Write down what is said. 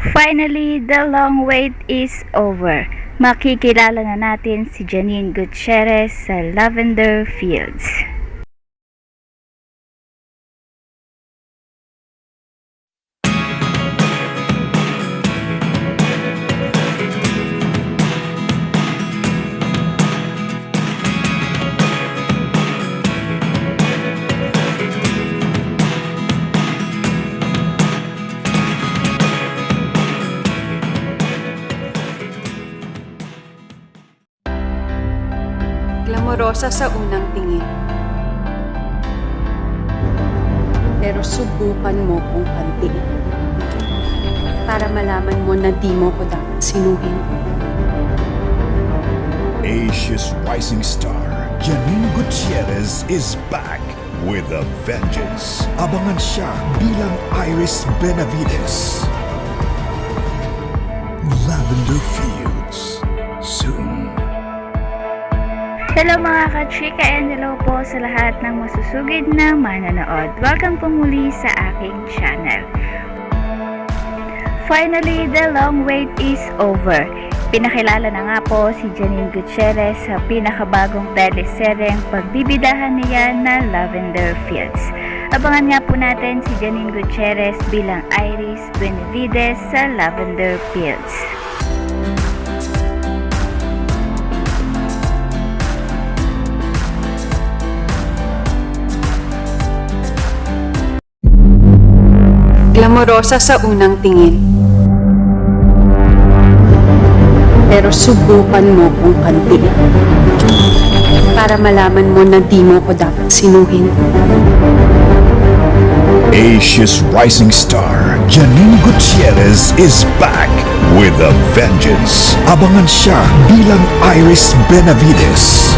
Finally, the long wait is over. Makikilala na natin si Janine Gutierrez sa Lavender Fields. Glamorosa sa unang tingin. Pero subukan mo kung pantiin. Para malaman mo na di mo ko dapat sinuhin. Asia's rising star, Janine Gutierrez is back with a vengeance. Abangan siya bilang Iris Benavides. Lavender Fields, soon. Hello mga ka-chika and hello po sa lahat ng masusugid na manonood. Welcome po muli sa aking channel. Finally, the long wait is over. Pinakilala na nga po si Janine Gutierrez sa pinakabagong teleseryeng pagbibidahan niya na Lavender Fields. Abangan nga po natin si Janine Gutierrez bilang Iris Benavides sa Lavender Fields. Glamorosa sa unang tingin. Pero subukan mo kung pantiin. Para malaman mo na di mo ko dapat sinuhin. Asia's rising star, Janine Gutierrez is back with a vengeance. Abangan siya bilang Iris Benavides.